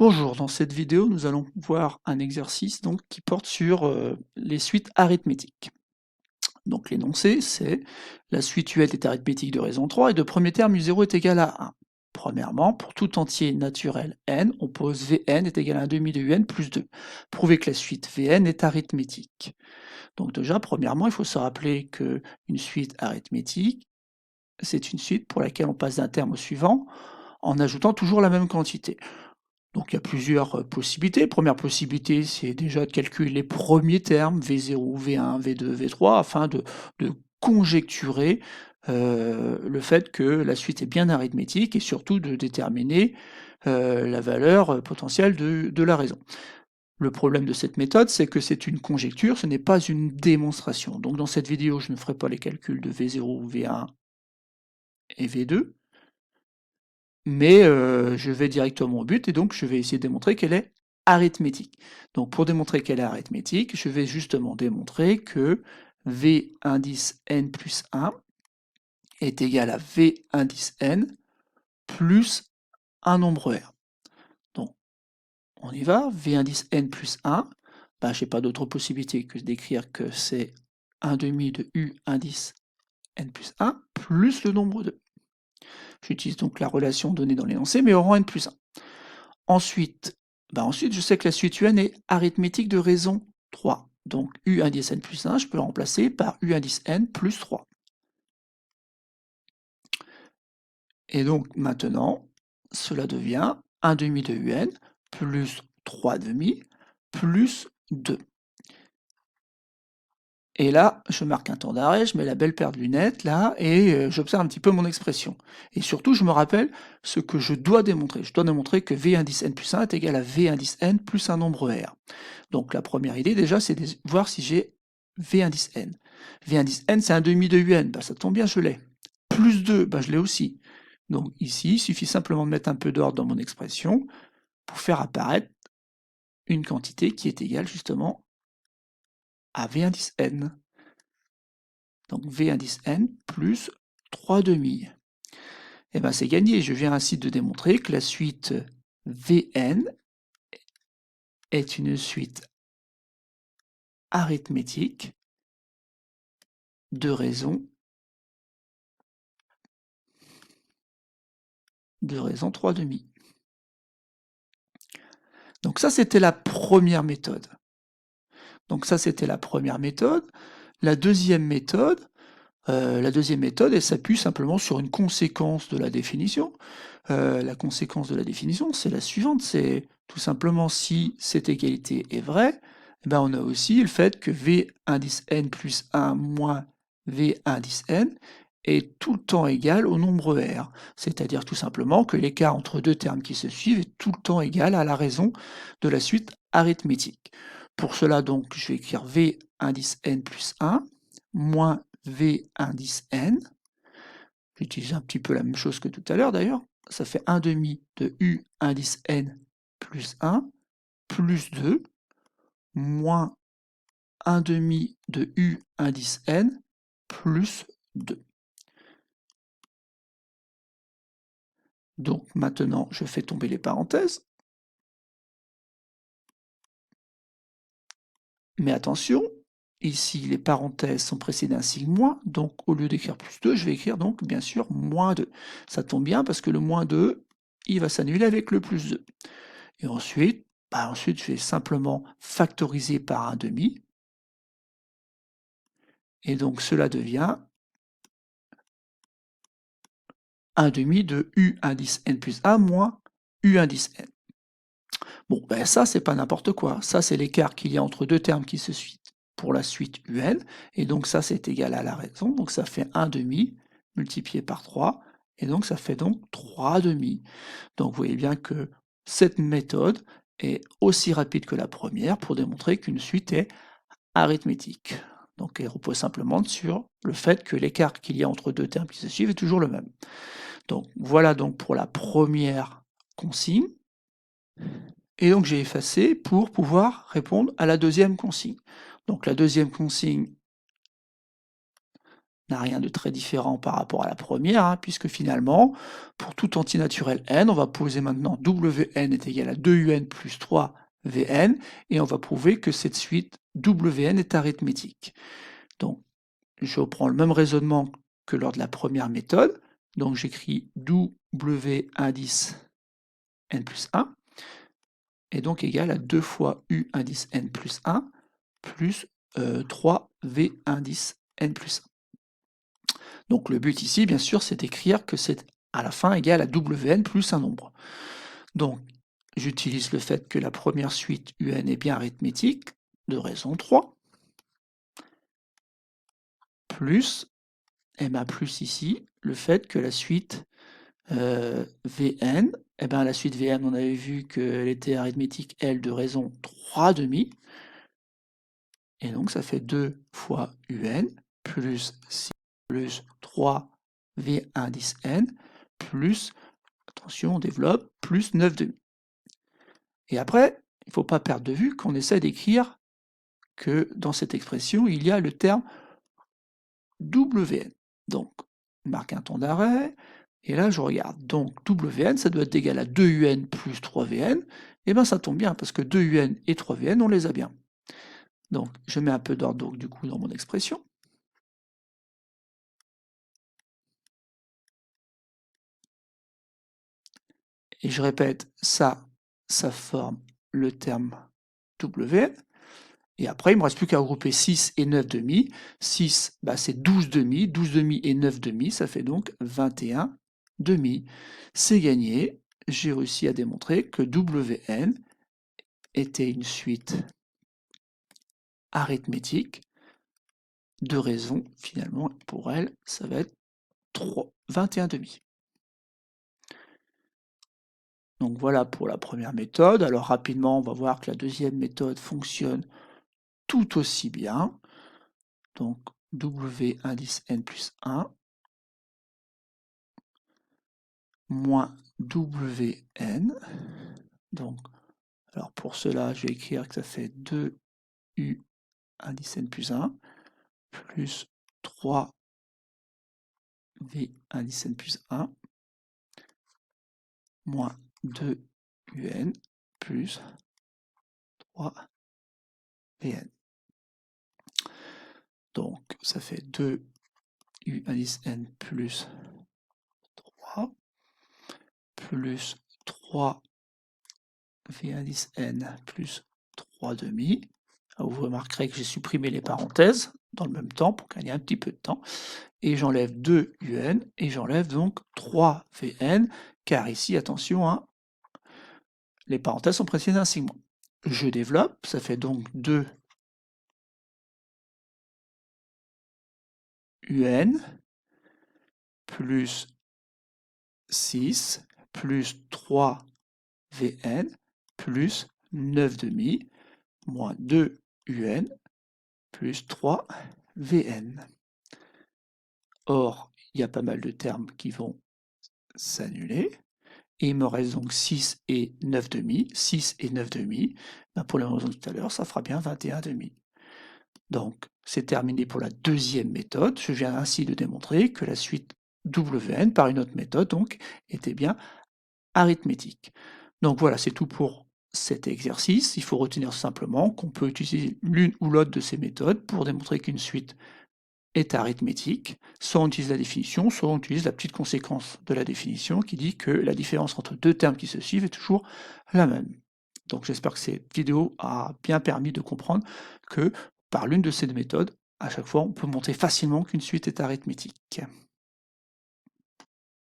Bonjour, dans cette vidéo, nous allons voir un exercice qui porte sur les suites arithmétiques. Donc l'énoncé, c'est la suite UL est arithmétique de raison 3 et de premier terme U0 est égal à 1. Premièrement, pour tout entier naturel n, on pose Vn est égal à 1 demi de Un plus 2. Prouvez que la suite Vn est arithmétique. Donc déjà, premièrement, il faut se rappeler qu'une suite arithmétique, c'est une suite pour laquelle on passe d'un terme au suivant en ajoutant toujours la même quantité. Donc il y a plusieurs possibilités. Première possibilité, c'est déjà de calculer les premiers termes, V0, V1, V2, V3, afin de conjecturer le fait que la suite est bien arithmétique et surtout de déterminer la valeur potentielle de la raison. Le problème de cette méthode, c'est que c'est une conjecture, ce n'est pas une démonstration. Donc dans cette vidéo, je ne ferai pas les calculs de V0, V1 et V2, mais je vais directement au but et donc je vais essayer de démontrer qu'elle est arithmétique. Donc pour démontrer qu'elle est arithmétique, je vais justement démontrer que V indice n plus 1 est égal à V indice n plus un nombre R. Donc on y va, V indice n plus 1, ben, je n'ai pas d'autre possibilité que d'écrire que c'est 1 demi de U indice n plus 1 plus le nombre 2. J'utilise donc la relation donnée dans l'énoncé, mais au rang n plus 1. Ensuite, je sais que la suite UN est arithmétique de raison 3. Donc U indice n plus 1, je peux le remplacer par U indice n plus 3. Et donc maintenant, cela devient 1 demi de UN plus 3 demi plus 2. Et là, je marque un temps d'arrêt, je mets la belle paire de lunettes là, et j'observe un petit peu mon expression. Et surtout, je me rappelle ce que je dois démontrer. Je dois démontrer que V indice n plus 1 est égal à V indice n plus un nombre R. Donc la première idée déjà, c'est de voir si j'ai V indice n. V indice n, c'est un demi de UN, ça tombe bien, je l'ai. Plus 2, je l'ai aussi. Donc ici, il suffit simplement de mettre un peu d'ordre dans mon expression pour faire apparaître une quantité qui est égale justement à V indice n. Donc V indice n plus 3 demi. Et bien c'est gagné, je viens ainsi de démontrer que la suite Vn est une suite arithmétique de raison 3 demi. Donc ça, c'était la première méthode. La deuxième méthode, elle s'appuie simplement sur une conséquence de la définition. La conséquence de la définition, c'est la suivante, c'est tout simplement si cette égalité est vraie, on a aussi le fait que V indice n plus 1 moins V indice n est tout le temps égal au nombre R. C'est-à-dire tout simplement que l'écart entre deux termes qui se suivent est tout le temps égal à la raison de la suite arithmétique. Pour cela, donc, je vais écrire V indice n plus 1 moins V indice n. J'utilise un petit peu la même chose que tout à l'heure d'ailleurs. Ça fait 1 demi de U indice n plus 1 plus 2 moins 1 demi de U indice n plus 2. Donc maintenant, je fais tomber les parenthèses. Mais attention, ici les parenthèses sont précédées d'un signe moins, donc au lieu d'écrire plus 2, je vais écrire donc bien sûr moins 2. Ça tombe bien parce que le moins 2, il va s'annuler avec le plus 2. Et ensuite, je vais simplement factoriser par un demi. Et donc cela devient 1 demi de U indice n plus 1 moins U indice n. Bon, ça, c'est pas n'importe quoi. Ça, c'est l'écart qu'il y a entre deux termes qui se suivent pour la suite UN. Et donc ça, c'est égal à la raison. Donc ça fait 1 demi multiplié par 3. Et donc ça fait donc 3 demi. Donc vous voyez bien que cette méthode est aussi rapide que la première pour démontrer qu'une suite est arithmétique. Donc elle repose simplement sur le fait que l'écart qu'il y a entre deux termes qui se suivent est toujours le même. Donc voilà donc pour la première consigne. Et donc j'ai effacé pour pouvoir répondre à la deuxième consigne. Donc la deuxième consigne n'a rien de très différent par rapport à la première, hein, puisque finalement, pour tout antinaturel n, on va poser maintenant Wn est égal à 2un plus 3Vn, et on va prouver que cette suite Wn est arithmétique. Donc, je reprends le même raisonnement que lors de la première méthode, donc j'écris W indice n plus 1, est donc égal à 2 fois U indice n plus 1, plus 3V indice n plus 1. Donc le but ici, bien sûr, c'est d'écrire que c'est à la fin égal à Wn plus un nombre. Donc j'utilise le fait que la première suite UN est bien arithmétique, de raison 3, plus, et bien plus ici, le fait que la suite Vn, et bien la suite Vn, on avait vu qu'elle était arithmétique, elle, de raison 3 demi, et donc ça fait 2 fois UN, plus 6 plus 3 V indice n, plus, attention, on développe, plus 9 demi. Et après, il ne faut pas perdre de vue qu'on essaie d'écrire que dans cette expression, il y a le terme Wn. Donc, on marque un temps d'arrêt, et là je regarde. Donc, Wn, ça doit être égal à 2un plus 3Vn, et bien ça tombe bien, parce que 2un et 3Vn, on les a bien. Donc, je mets un peu d'ordre du coup dans mon expression. Et je répète, ça forme le terme Wn. Et après, il ne me reste plus qu'à regrouper 6 et 9 demi. 6, bah, c'est 12 demi. 12 demi et 9 demi, ça fait donc 21 demi. C'est gagné. J'ai réussi à démontrer que Wn était une suite arithmétique de raison. Finalement, pour elle, ça va être 21 demi. Donc voilà pour la première méthode. Alors rapidement, on va voir que la deuxième méthode fonctionne tout aussi bien. Donc W indice n plus 1 moins Wn. Donc, alors pour cela, je vais écrire que ça fait 2U indice n plus 1 plus 3V indice n plus 1 moins 2UN plus 3Vn. Donc, ça fait 2U indice n plus 3 plus 3V indice n plus 3 demi. Vous remarquerez que j'ai supprimé les parenthèses dans le même temps pour gagner un petit peu de temps. Et j'enlève 2UN et j'enlève donc 3VN, car ici, attention, hein, les parenthèses sont précisées d'un signe moins. Je développe, ça fait donc 2UN plus 6 plus 3VN plus 9 demi moins 2UN plus 3VN. Or, il y a pas mal de termes qui vont s'annuler. Et il me reste donc 6 et 9 demi. 6 et 9 demi, ben pour les raisons de tout à l'heure, ça fera bien 21 demi. Donc, c'est terminé pour la deuxième méthode. Je viens ainsi de démontrer que la suite Wn, par une autre méthode, donc, était bien arithmétique. Donc voilà, c'est tout pour cet exercice. Il faut retenir simplement qu'on peut utiliser l'une ou l'autre de ces méthodes pour démontrer qu'une suite est arithmétique. Soit on utilise la définition, soit on utilise la petite conséquence de la définition qui dit que la différence entre deux termes qui se suivent est toujours la même. Donc j'espère que cette vidéo a bien permis de comprendre que par l'une de ces deux méthodes, à chaque fois, on peut montrer facilement qu'une suite est arithmétique.